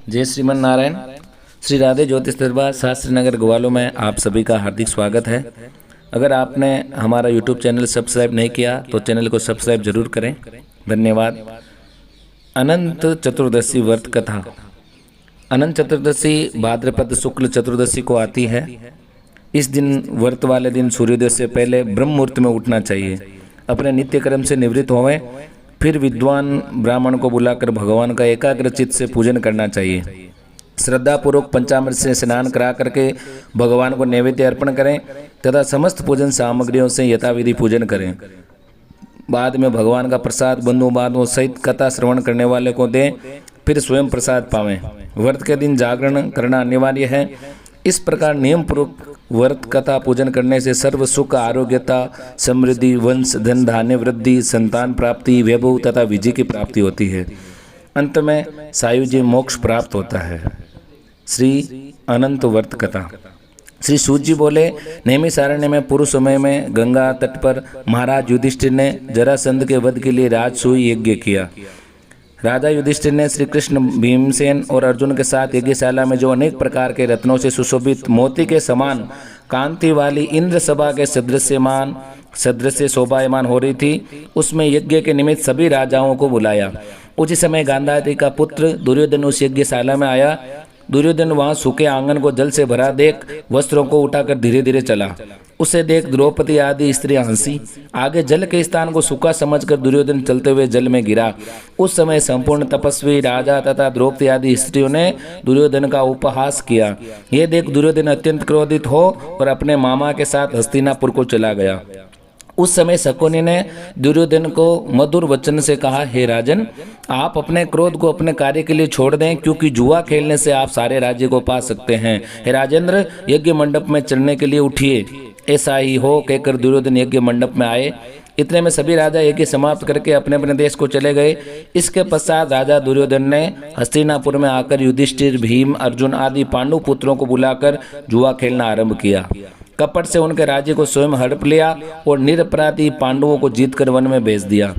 जय श्रीमन नारायण। श्री राधे ज्योतिष दरबार शास्त्री नगर ग्वालो में आप सभी का हार्दिक स्वागत है। अगर आपने हमारा YouTube चैनल सब्सक्राइब नहीं किया तो चैनल को सब्सक्राइब जरूर करें। धन्यवाद। अनंत चतुर्दशी व्रत कथा। अनंत चतुर्दशी भाद्रपद शुक्ल चतुर्दशी को आती है। इस दिन व्रत वाले दिन सूर्योदय से पहले ब्रह्म मुहूर्त में उठना चाहिए। अपने नित्य कर्म से निवृत्त होवें, फिर विद्वान ब्राह्मण को बुलाकर भगवान का एकाग्र चित्त से पूजन करना चाहिए। श्रद्धा पूर्वक पंचामृत से स्नान करा करके भगवान को नैवेद्य अर्पण करें तथा समस्त पूजन सामग्रियों से यथाविधि पूजन करें। बाद में भगवान का प्रसाद बंधु बांधवों सहित कथा श्रवण करने वाले को दें, फिर स्वयं प्रसाद पावें। व्रत के दिन जागरण करना अनिवार्य है। इस प्रकार नियम पूर्वक व्रत कथा पूजन करने से सर्व सुख, आरोग्यता, समृद्धि, वंश, धन धान्य वृद्धि, संतान प्राप्ति, वैभव तथा विजय की प्राप्ति होती है। अंत में सायुज्य मोक्ष प्राप्त होता है। श्री अनंत व्रत कथा। श्री सूत जी बोले, नैमिषारण्य में पूर्व समय में गंगा तट पर महाराज युधिष्ठिर ने जरासंध के वध के लिए राजसूय यज्ञ किया। राजा युधिष्ठिर ने श्री कृष्ण, भीमसेन और अर्जुन के साथ यज्ञशाला में जो अनेक प्रकार के रत्नों से सुशोभित मोती के समान कांति वाली इंद्र सभा के सदृश शोभायमान हो रही थी, उसमें यज्ञ के निमित्त सभी राजाओं को बुलाया। उसी समय गांधारी का पुत्र दुर्योधन उस यज्ञशाला में आया। दुर्योधन वहां सूखे आंगन को जल से भरा देख वस्त्रों को उठाकर धीरे धीरे चला। उसे देख द्रौपदी आदि स्त्रियां हंसी। आगे जल के स्थान को सूखा समझकर दुर्योधन चलते हुए जल में गिरा। उस समय संपूर्ण तपस्वी राजा तथा द्रौपदी आदि स्त्रियों ने दुर्योधन का उपहास किया। यह देख दुर्योधन अत्यंत क्रोधित हो और अपने मामा के साथ हस्तिनापुर को चला गया। उस समय शकुनी ने दुर्योधन को मधुर वचन से कहा, हे राजन, आप अपने क्रोध को अपने कार्य के लिए छोड़ दें, क्योंकि जुआ खेलने से आप सारे राज्य को पा सकते हैं। हे राजेंद्र, यज्ञ मंडप में चढ़ने के लिए उठिए। ऐसा ही हो कहकर दुर्योधन यज्ञ मंडप में आए। इतने में सभी राजा यज्ञ समाप्त करके अपने अपने देश को चले गए। इसके पश्चात राजा दुर्योधन ने हस्तिनापुर में आकर युधिष्ठिर, भीम, अर्जुन आदि पांडु पुत्रों को बुलाकर जुआ खेलना आरंभ किया। कपट से उनके राज्य को स्वयं हड़प लिया और निरपराधी पांडवों को जीतकर वन में भेज दिया।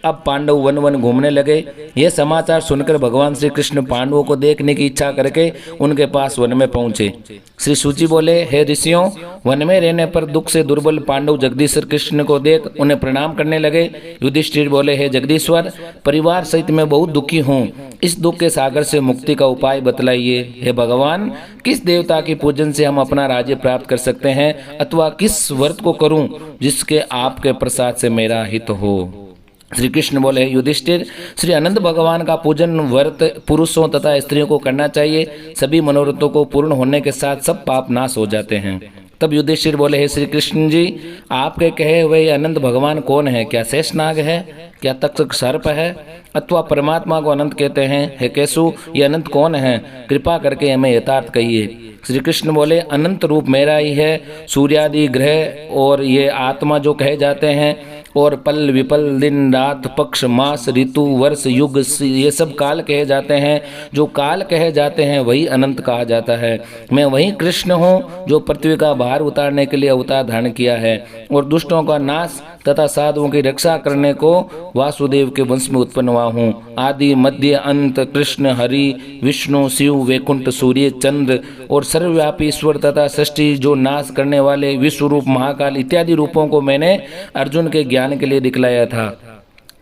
अब पांडव वन वन घूमने लगे। यह समाचार सुनकर भगवान श्री कृष्ण पांडवों को देखने की इच्छा करके उनके पास वन में पहुंचे। श्री सूची बोले, हे ऋषियों, वन में रहने पर दुख से दुर्बल पांडव जगदीश्वर कृष्ण को देख उन्हें प्रणाम करने लगे। युधिष्ठिर बोले, हे जगदीश्वर, परिवार सहित मैं बहुत दुखी हूँ। इस दुख के सागर से मुक्ति का उपाय बतलाइए। हे भगवान, किस देवता के पूजन से हम अपना राज्य प्राप्त कर सकते हैं, अथवा किस व्रत को करूं जिसके आपके प्रसाद से मेरा हित हो। श्री कृष्ण बोले, युधिष्ठिर, श्री अनंत भगवान का पूजन व्रत पुरुषों तथा स्त्रियों को करना चाहिए। सभी मनोरथों को पूर्ण होने के साथ सब पाप नाश हो जाते हैं। तब युधिष्ठिर बोले, हे श्री कृष्ण जी, आपके कहे हुए अनंत भगवान कौन है? क्या शेषनाग है? क्या तक्षक सर्प है? अथवा परमात्मा को अनंत कहते हैं? हे केशु, ये अनंत कौन है? कृपा करके हमें यथार्थ कहिए। श्री कृष्ण बोले, अनंत रूप मेरा ही है। सूर्यादि ग्रह और ये आत्मा जो कहे जाते हैं, और पल विपल, दिन रात, पक्ष मास, ऋतु, वर्ष, युग, ये सब काल कहे जाते हैं। जो काल कहे जाते हैं वही अनंत कहा जाता है। मैं वही कृष्ण हूँ जो पृथ्वी का भार उतारने के लिए अवतार धारण किया है और दुष्टों का नाश तथा साधुओं की रक्षा करने को वासुदेव के वंश में उत्पन्न हुआ हूँ। आदि मध्य अंत कृष्ण, हरि, विष्णु, शिव, वैकुंठ, सूर्य, चंद्र और सर्वव्यापी ईश्वर तथा सृष्टि जो नाश करने वाले विश्वरूप, महाकाल इत्यादि रूपों को मैंने अर्जुन के ज्ञान के लिए दिखलाया था।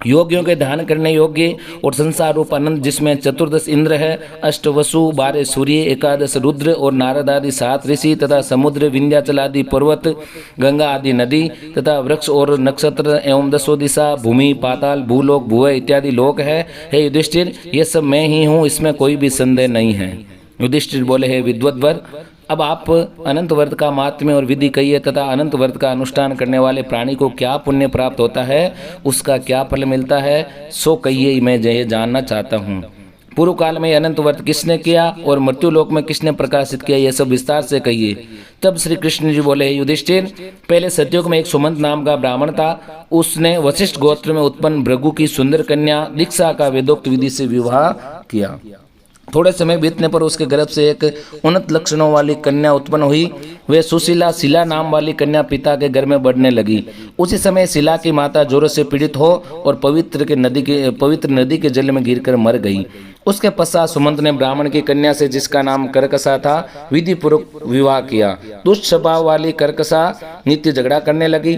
योगियों के ध्यान करने योग्य और संसार रूप अनंत, जिसमें 14 इंद्र है, 8 वसु, 12 सूर्य, 11 रुद्र और नारद आदि 7 ऋषि तथा समुद्र, विंध्याचल आदि पर्वत, गंगा आदि नदी तथा वृक्ष और नक्षत्र एवं 10 दिशा, भूमि, पाताल, भूलोक, भुवय इत्यादि लोक है। हे युधिष्ठिर, ये सब मैं ही हूँ, इसमें कोई भी संदेह नहीं है। युधिष्ठिर बोले, हे विद्वद्वर, अब आप अनंत व्रत का महात्म्य और विधि कहिए तथा अनंत व्रत का अनुष्ठान करने वाले प्राणी को क्या पुण्य प्राप्त होता है, उसका क्या फल मिलता है, सो कहिए, मैं ये जानना चाहता हूँ। पूर्व काल में अनंत व्रत किसने किया और मृत्यु लोक में किसने प्रकाशित किया, यह सब विस्तार से कहिए। तब श्री कृष्ण जी बोले, युधिष्ठिर, पहले सतयुग में एक सुमंत नाम का ब्राह्मण था। उसने वशिष्ठ गोत्र में उत्पन्न भृगु की सुंदर कन्या दीक्षा का वेदोक्त विधि से विवाह किया। थोड़े समय बीतने पर उसके गर्भ से एक उन्नत लक्षणों वाली कन्या उत्पन्न हुई। वे सुशीला शिला नाम वाली कन्या पिता के घर में बढ़ने लगी। उसी समय शिला की माता जोरों से पीड़ित हो और पवित्र नदी के जल में गिरकर मर गई। उसके पश्चात सुमंत ने ब्राह्मण की कन्या से, जिसका नाम करकसा था, विधि पूर्वक विवाह किया। दुष्ट स्वभाव वाली करकसा नित्य झगड़ा करने लगी।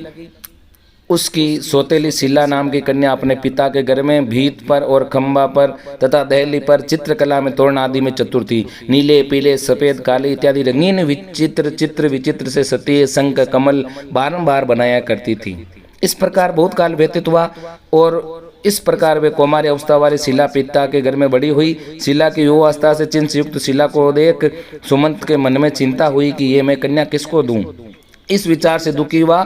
उसकी सौतेली शिला नाम की कन्या अपने पिता के घर में भीत पर और खंबा पर तथा दहली पर चित्रकला में, तोरण आदि में चतुर थी। नीले, पीले, सफेद, काले इत्यादि रंगीन विचित्र से सतीय, शंख, कमल बारंबार बनाया करती थी। इस प्रकार बहुत काल व्यतीत हुआ और इस प्रकार वे कौमारी अवस्था वाली शिला पिता के घर में बड़ी हुई। शिला की युवावस्था से चिन्ह युक्त शिला को देख सुमंत के मन में चिंता हुई कि ये मैं कन्या किसको दूं। इस विचार से दुखी हुआ।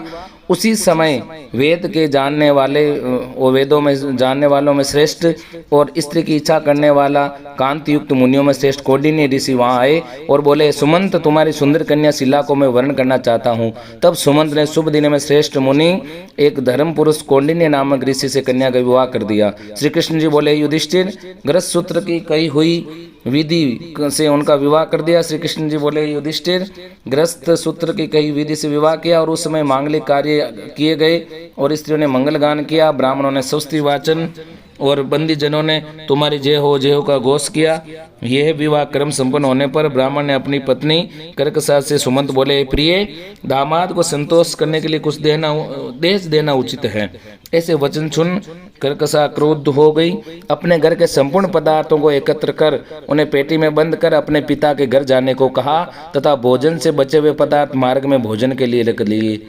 उसी समय वेद के जानने वाले और वेदों में जानने वालों में श्रेष्ठ और स्त्री की इच्छा करने वाला कांति युक्त मुनियों में श्रेष्ठ कौंडिन्य ऋषि वहां आए और बोले, सुमंत, तुम्हारी सुंदर कन्या शिला को मैं वर्ण करना चाहता हूँ। तब सुमंत ने शुभ दिन में श्रेष्ठ मुनि एक धर्म पुरुष कौंडिन्य नामक ऋषि से कन्या का विवाह कर दिया। श्री कृष्ण जी बोले, युधिष्ठिर, ग्रस्त सूत्र की कही हुई विधि से उनका विवाह कर दिया। श्री कृष्ण जी बोले, युधिष्ठिर, ग्रस्त सूत्र की कही विधि से विवाह किया और उस समय मांगलिक कार्य किए गए और स्त्रियों ने मंगल गान किया, ब्राह्मणों ने स्वस्ति वाचन और बंदी जनों ने तुम्हारी जय हो का घोष किया। यह विवाह क्रम संपन्न होने पर ब्राह्मण ने अपनी पत्नी करकसा से सुमंत बोले, प्रिय, दामाद को संतोष करने के लिए कुछ देश देना उचित है। ऐसे वचन सुन करकसा क्रोध हो गई। अपने घर के संपूर्ण पदार्थों को एकत्र कर उन्हें पेटी में बंद कर अपने पिता के घर जाने को कहा तथा भोजन से बचे हुए पदार्थ मार्ग में भोजन के लिए रख लिए।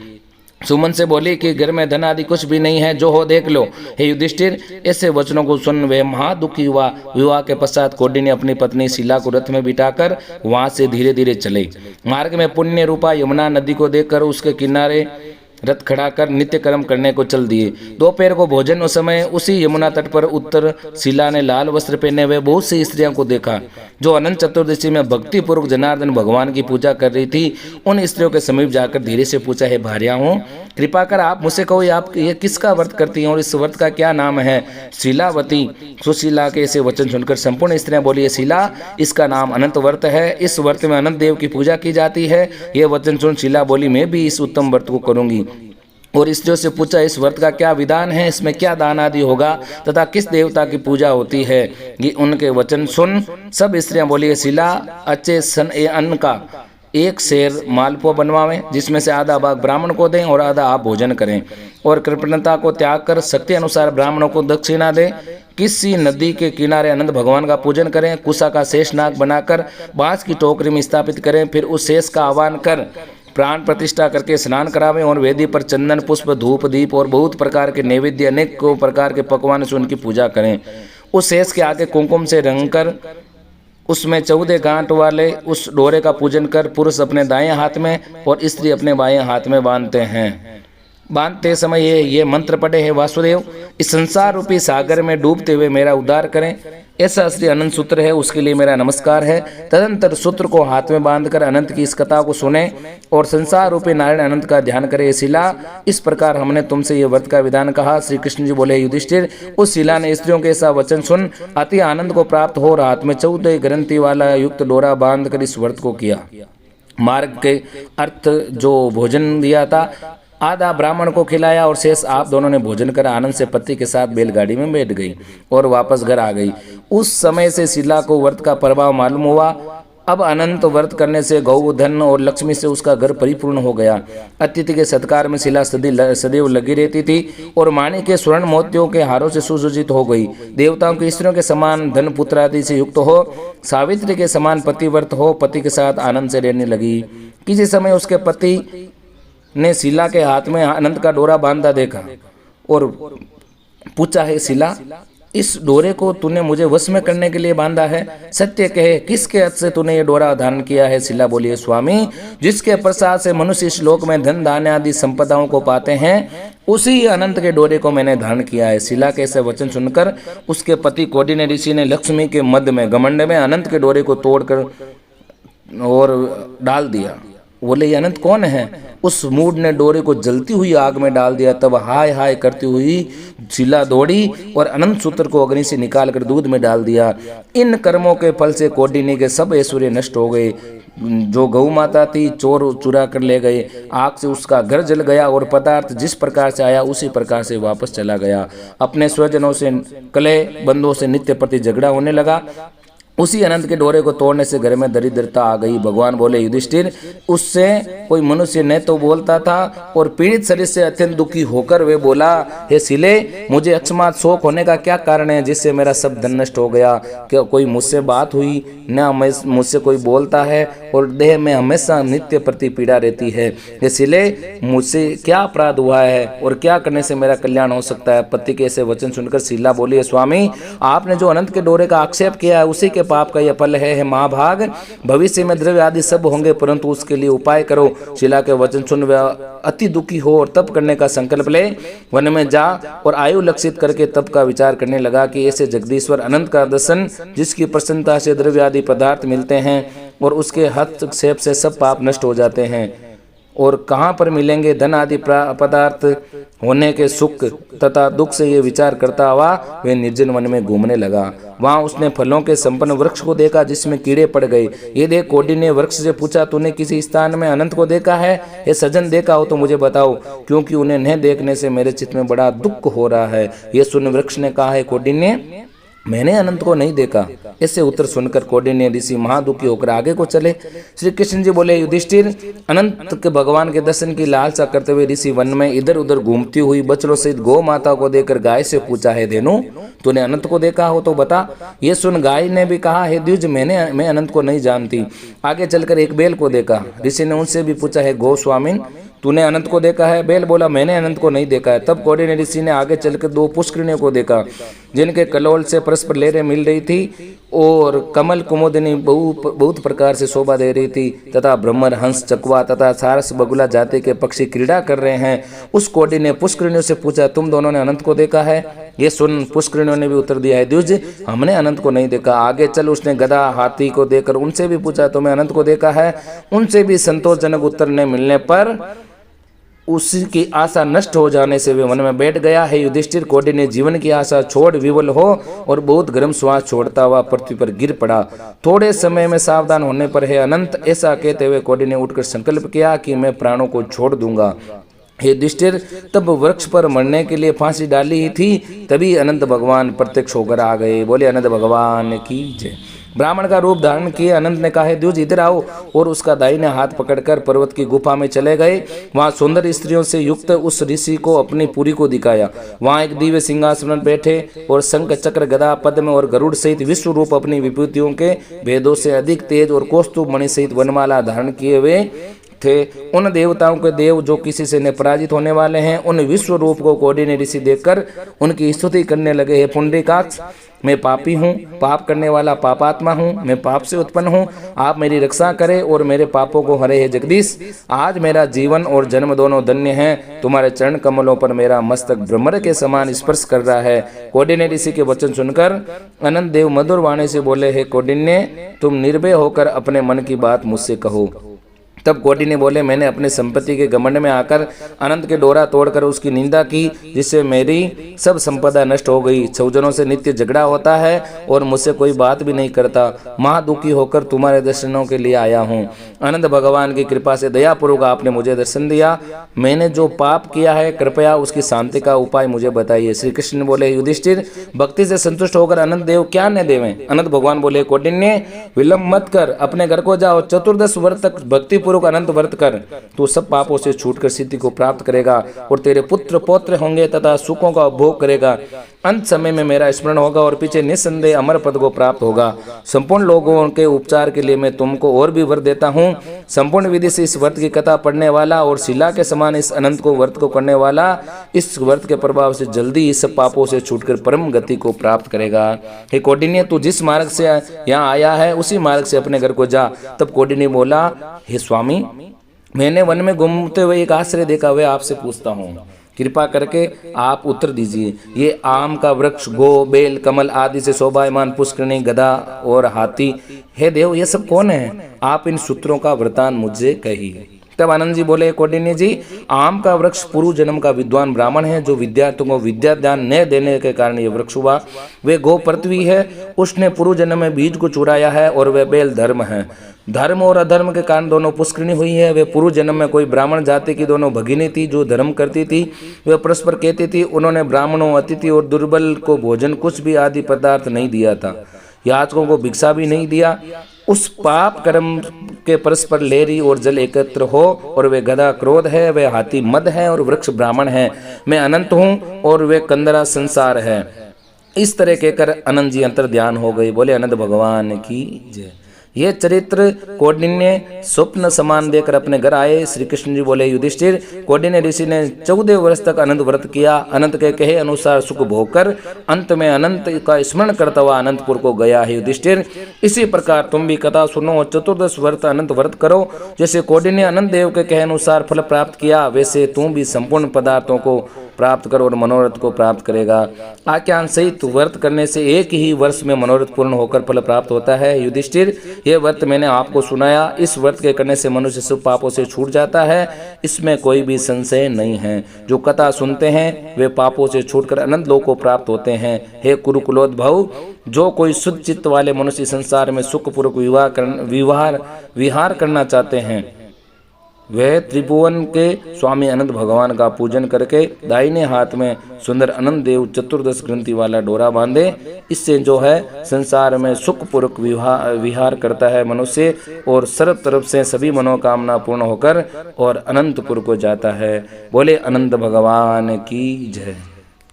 सुमंत से बोली कि घर में धन आदि कुछ भी नहीं है, जो हो देख लो। हे युधिष्ठिर, ऐसे वचनों को सुन वे महादुखी हुआ। विवाह के पश्चात कौंडिन्य ने अपनी पत्नी शिला को रथ में बिठाकर वहां से धीरे धीरे चले। मार्ग में पुण्य रूपा यमुना नदी को देखकर उसके किनारे रथ खड़ा कर नित्य कर्म करने को चल दिए। दोपहर को भोजन उस समय उसी यमुना तट पर उत्तर शिला ने लाल वस्त्र पहने हुए बहुत सी स्त्रियों को देखा, जो अनंत चतुर्दशी में भक्ति पूर्वक जनार्दन भगवान की पूजा कर रही थी। उन स्त्रियों के समीप जाकर धीरे से पूछा, हे भार्याओं, कृपा कर आप मुझसे कहो, आप ये किसका व्रत करती हैं और इस व्रत का क्या नाम है? शिलावती सुशीला के ऐसे वचन सुनकर संपूर्ण स्त्रियां बोली, शिला, इसका नाम अनंत व्रत है। इस व्रत में अनंत देव की पूजा की जाती है। ये वचन सुन शिला बोली, मैं भी इस उत्तम व्रत को करूंगी। और स्त्रियों से पूछा, इस व्रत का क्या विधान है, इसमें क्या दान आदि होगा तथा किस देवता की पूजा होती है? ये उनके वचन सुन सब स्त्रियां बोली, शिला, अच्छे सन ए अन्न का एक शेर मालपुआ बनवावें, जिसमें से आधा भाग ब्राह्मण को दें और आधा आप भोजन करें, और कृपणता को त्याग कर शक्ति अनुसार ब्राह्मणों को दक्षिणा दें। किसी नदी के किनारे अनंत भगवान का पूजन करें। कुशा का शेष नाग बनाकर बांस की टोकरी में स्थापित करें। फिर उस शेष का आह्वान कर प्राण प्रतिष्ठा करके स्नान करावें और वेदी पर चंदन, पुष्प, धूप, दीप और बहुत प्रकार के नैवेद्य, अनेक प्रकार के पकवान से उनकी पूजा करें। उस शेष के आगे कुमकुम से रंग कर उसमें 14 गांठ वाले उस डोरे का पूजन कर पुरुष अपने दाएं हाथ में और स्त्री अपने बाएं हाथ में बांधते हैं। बांधते समय ये मंत्र पढ़े, है वासुदेव, इस संसार रूपी सागर में डूबते हुए मेरा उद्धार करें। ऐसा श्री अनंत सूत्र है, उसके लिए मेरा नमस्कार है। तदंतर सूत्र को हाथ में बांधकर अनंत की इस कथा को सुने और संसार रूपी नारायण अनंत का ध्यान करे। शिला, इस प्रकार हमने तुमसे ये व्रत का विधान कहा। श्री कृष्ण जी बोले, युधिष्ठिर, उस शिला ने स्त्रियों के ऐसा वचन सुन अति आनंद को प्राप्त हो हाथ में 14 ग्रंथि वाला युक्त डोरा बांध कर इस व्रत को किया। मार्ग के अर्थ जो भोजन दिया था, आधा ब्राह्मण को खिलाया और शेष आप दोनों ने भोजन कर आनंद से पति के साथ बैलगाड़ी में बैठ गई और वापस घर आ गई। उस समय से शिला को व्रत का प्रभाव मालूम हुआ। अब अनंत व्रत करने से गौ, धन और लक्ष्मी से उसका घर परिपूर्ण हो गया। अतिथि के सत्कार में शिला सदैव लगी रहती थी और माणी के स्वर्ण मोतियों के हारों से सुसज्जित हो गई। देवताओं की स्त्रियों के समान धन पुत्र आदि से युक्त हो, सावित्री के समान पतिव्रत हो, पति के साथ आनंद से रहने लगी। किसी समय उसके पति ने शिला के हाथ में अनंत का डोरा बांधा देखा और पूछा, है शिला, इस डोरे को तूने मुझे वश में करने के लिए बांधा है? सत्य कहे, किसके हाथ से तूने ये डोरा धारण किया है? शिला बोली, स्वामी, जिसके प्रसाद से मनुष्य इस लोक में धन धान्य आदि संपदाओं को पाते हैं, उसी अनंत के डोरे को मैंने धारण किया है। शिला के ऐसे वचन सुनकर उसके पति कौंडिन्य ऋषि ने लक्ष्मी के मध्य में घमंड में अनंत के डोरे को तोड़कर और डाल दिया बोले ये अनंत कौन है? उस मूड ने डोरे को जलती हुई आग में डाल दिया। तब हाय हाय करती हुई शीला दौड़ी और अनंत सूत्र को अग्नि से निकालकर दूध में डाल दिया। इन कर्मों के फल से कौंडिन्य के सब ऐश्वर्य नष्ट हो गए। जो गौ माता थी चोर चुरा कर ले गए। आग से उसका घर जल गया और पदार्थ जिस प्रकार से आया उसी प्रकार से वापस चला गया। अपने स्वजनों से कले बंधुओं से नित्य प्रति झगड़ा होने लगा। उसी अनंत के डोरे को तोड़ने से घर में दरिद्रता आ गई। भगवान बोले युधिष्ठिर, उससे कोई मनुष्य न तो बोलता था और पीड़ित शरीर से अत्यंत दुखी होकर वे बोला, हे शिले, मुझे अकस्मात शोक होने का क्या कारण है जिससे मेरा सब धन नष्ट हो गया? क्या कोई मुझसे बात हुई? न मुझसे कोई बोलता है और देह में हमेशा नित्य प्रति पीड़ा रहती है। हे शिले, मुझसे क्या अपराध हुआ है और क्या करने से मेरा कल्याण हो सकता है? पति के ऐसे वचन सुनकर शीला बोली, स्वामी, आपने जो अनंत के डोरे का आक्षेप किया है उसी के पाप का यह फल है। महाभाग, भविष्य में द्रव्य आदि सब होंगे परंतु उसके लिए उपाय करो। शीला के वचन सुन वह अति दुखी हो और तप करने का संकल्प ले वन में जा और आयु लक्षित करके तप का विचार करने लगा कि ऐसे जगदीश्वर अनंत का दर्शन जिसकी प्रसन्नता से द्रव्य आदि पदार्थ मिलते हैं और उसके हस्तक्षेप से सब पाप नष्ट हो जाते हैं, और कहाँ पर मिलेंगे धन आदि पदार्थ होने के सुख तथा दुख से ये विचार करता हुआ वे निर्जन वन में घूमने लगा। वहां उसने फलों के संपन्न वृक्ष को देखा जिसमें कीड़े पड़ गए। ये देख कौंडिन्य ने वृक्ष से पूछा, तूने किसी स्थान में अनंत को देखा है? ये सजन देखा हो तो मुझे बताओ, क्योंकि उन्हें न देखने से मेरे चित्त में बड़ा दुख हो रहा है। ये सुन वृक्ष ने कहा, है कौंडिन्य, मैंने अनंत को नहीं देखा। इससे उत्तर सुनकर कौंडिन्य ऋषि महादुखी होकर आगे को चले। श्री कृष्ण जी बोले, युधिष्ठिर, अनंत के भगवान के दर्शन की लालसा करते हुए ऋषि वन में इधर उधर घूमती हुई बछड़ों सहित गौ माता को देखकर गाय से पूछा, है धेनु, तूने अनंत को देखा हो तो बता। ये सुन गाय ने भी कहा, है द्विज, मैं अनंत को नहीं जानती। आगे चलकर एक बैल को देखा। ऋषि ने उनसे भी पूछा, है गोस्वामिन, तूने अनंत को देखा है? बैल बोला, मैंने अनंत को नहीं देखा है। तब कौंडिन्य ऋषि ने आगे चलकर दो पुष्करिणियों को देखा जिनके कलोल से परस्पर लहरें मिल रही थी और कमल कुमुदिनी बहुत प्रकार से शोभा दे रही थी तथा ब्रह्मर, हंस, चकवा तथा सारस बगुला जाति के पक्षी क्रीड़ा कर रहे हैं। उस कौंडिन्य ने पुष्करिणियों से पूछा, तुम दोनों ने अनंत को देखा है? ये सुन पुष्करिणियों ने भी उत्तर दिया, है द्विज, हमने अनंत को नहीं देखा। आगे चल उसने गधा, हाथी को देखकर उनसे भी पूछा, तुम्हें अनंत को देखा है? उनसे भी संतोषजनक उत्तर न मिलने पर उसकी आशा नष्ट हो जाने से वे वन में बैठ गया। है युधिष्ठिर, कौंडिन्य ने जीवन की आशा छोड़ विवल हो और बहुत गर्म श्वास छोड़ता हुआ पृथ्वी पर गिर पड़ा। थोड़े समय में सावधान होने पर, है अनंत, ऐसा कहते हुए कौंडिन्य ने उठकर संकल्प किया कि मैं प्राणों को छोड़ दूंगा। हे युधिष्ठिर, तब वृक्ष पर मरने के लिए फांसी डाली ही थी, तभी अनंत भगवान प्रत्यक्ष होकर आ गए। बोले अनंत भगवान की जय। ब्राह्मण का रूप धारण किए अनंत ने कहा, द्विज, इधर आओ, और उसका दाहिने हाथ पकड़कर पर्वत की गुफा में चले गए। वहां सुंदर स्त्रियों से युक्त उस ऋषि को अपनी पुरी को दिखाया। वहां एक दिव्य सिंहासन पर बैठे और शंख, चक्र, गदा, पद्म और गरुड़ सहित विश्व रूप अपनी विभूतियों के भेदों से अधिक तेज और कौस्तुभ मणि सहित वनमाला धारण किए हुए थे। उन देवताओं के देव जो किसी से न पराजित होने वाले हैं, उन विश्व रूप को कौंडिन्य ऋषि देखकर उनकी स्तुति करने लगे। हे पुंडरीकाक्ष, मैं पापी हूँ, पाप करने वाला पापात्मा हूँ, मैं पाप से उत्पन्न हूँ, आप मेरी रक्षा करें और मेरे पापों को हरे। हे जगदीश, आज मेरा जीवन और जन्म दोनों धन्य हैं। तुम्हारे चरण कमलों पर मेरा मस्तक भ्रमर के समान स्पर्श कर रहा है। कौंडिन्य ऋषि के वचन सुनकर अनंत देव मधुर वाणी से बोले, हे कौंडिन्य, तुम निर्भय होकर अपने मन की बात मुझसे कहो। तब कौंडिन्य बोले, मैंने अपने संपत्ति के घमंड में आकर अनंत के डोरा तोड़कर उसकी निंदा की, जिससे मेरी सब संपदा नष्ट हो गई। स्वजनों से नित्य झगड़ा होता है और मुझसे कोई बात भी नहीं करता। महादुखी होकर तुम्हारे दर्शनों के लिए आया हूँ। अनंत भगवान की कृपा से दयापूर्वक आपने मुझे दर्शन दिया। मैंने जो पाप किया है, कृपया उसकी शांति का उपाय मुझे बताइए। श्री कृष्ण बोले, युधिष्ठिर, भक्ति से संतुष्ट होकर अनंत देव क्या न देवें? अनंत भगवान बोले, कौंडिन्य, विलंब मत कर, अपने घर को जाओ, चतुर्दश वर्ष तक भक्ति अनंत व्रत कर, तो सब पापों से छूटकर सिद्धि को प्राप्त करेगा और तेरे पुत्र पौत्र होंगे तथा सुखों का उपभोग करेगा। अंत समय में मेरा स्मरण होगा और पीछे निस्संदेह अमर पद को प्राप्त होगा। संपूर्ण लोगों के उपचार के लिए मैं तुमको और भी वर देता हूँ। संपूर्ण विधि से इस व्रत की कथा पढ़ने वाला और शिला के समान इस अनंत को व्रत को करने वाला इस व्रत के प्रभाव से जल्दी इस सब पापों से छूटकर परम गति को प्राप्त करेगा। हे कौंडिन्य, तू जिस मार्ग से यहाँ आया है उसी मार्ग से अपने घर को जा। तब कौंडिन्य बोला, हे स्वामी, मैंने वन में घूमते हुए एक आश्रय देखा हुआ आपसे पूछता हूँ। कृपा करके आप उत्तर दीजिए। ये आम का वृक्ष, गो, बेल, कमल आदि से शोभायमान पुष्करणी, गधा और हाथी, हे देव ये सब कौन है? आप इन सूत्रों का वृतांत मुझे कहिए। तब आनंद जी बोले, कौंडिन्य जी, आम का वृक्ष पूर्व जन्म का विद्वान ब्राह्मण है, जो विद्यार्थियों को विद्या दान न देने के कारण ये वृक्ष हुआ। वे गो पृथ्वी है, उसने पूर्व जन्म में बीज को चुराया है। और वे बेल धर्म है, धर्म और अधर्म के कारण दोनों पुष्करणी हुई है। वे पूर्व जन्म में कोई ब्राह्मण जाति की दोनों भगिनी थी, जो धर्म करती थी। वे परस्पर कहती थी, उन्होंने ब्राह्मणों, अतिथि और दुर्बल को भोजन कुछ भी आदि पदार्थ नहीं दिया था, याचकों को भिक्षा भी नहीं दिया। उस पाप कर्म के परस्पर लेरी और जल एकत्र हो। और वे गधा क्रोध है, वे हाथी मद है और वृक्ष ब्राह्मण है। मैं अनंत हूँ और वे कंदरा संसार है। इस तरह कहकर अनंत जी अंतर ध्यान हो गई। बोले अनंत भगवान की जय। ये चरित्र कौंडिन्य स्वप्न समान देकर अपने घर आए। श्री कृष्ण जी बोले, युधिष्ठिर, कौंडिन्य ऋषि ने 14 वर्ष तक अनंत व्रत किया। अनंत के कहे अनुसार सुख भोगकर अंत में अनंत का स्मरण करता हुआ अनंतपुर को गया है। युधिष्ठिर, इसी प्रकार तुम भी कथा सुनो और 14 वर्ष अनंत व्रत करो। जैसे कौंडिन्य अनंत देव के कहे अनुसार फल प्राप्त किया, वैसे तुम भी संपूर्ण पदार्थों को प्राप्त करो और मनोरथ को प्राप्त करेगा। आख्यान सहित व्रत करने से एक ही वर्ष में मनोरथ पूर्ण होकर फल प्राप्त होता है। युधिष्ठिर, ये व्रत मैंने आपको सुनाया। इस व्रत के करने से मनुष्य सब पापों से छूट जाता है, इसमें कोई भी संशय नहीं है। जो कथा सुनते हैं वे पापों से छूटकर अनंत लोक को प्राप्त होते हैं। हे कुरुकुलोद्भव, जो कोई शुद्ध चित्त वाले मनुष्य संसार में सुखपूर्वक विहार करना चाहते हैं, वह त्रिभुवन के स्वामी अनंत भगवान का पूजन करके दाहिने हाथ में सुंदर अनंत देव 14 ग्रंथि वाला डोरा बांधे। इससे जो है संसार में सुखपूर्वक विहार करता है मनुष्य, और सर्व तरफ से सभी मनोकामना पूर्ण होकर और अनंतपुर को जाता है। बोले अनंत भगवान की जय।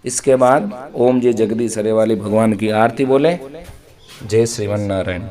इसके बाद ओम जय जगदीश हरे वाली भगवान की आरती बोले। जय श्रीमन नारायण।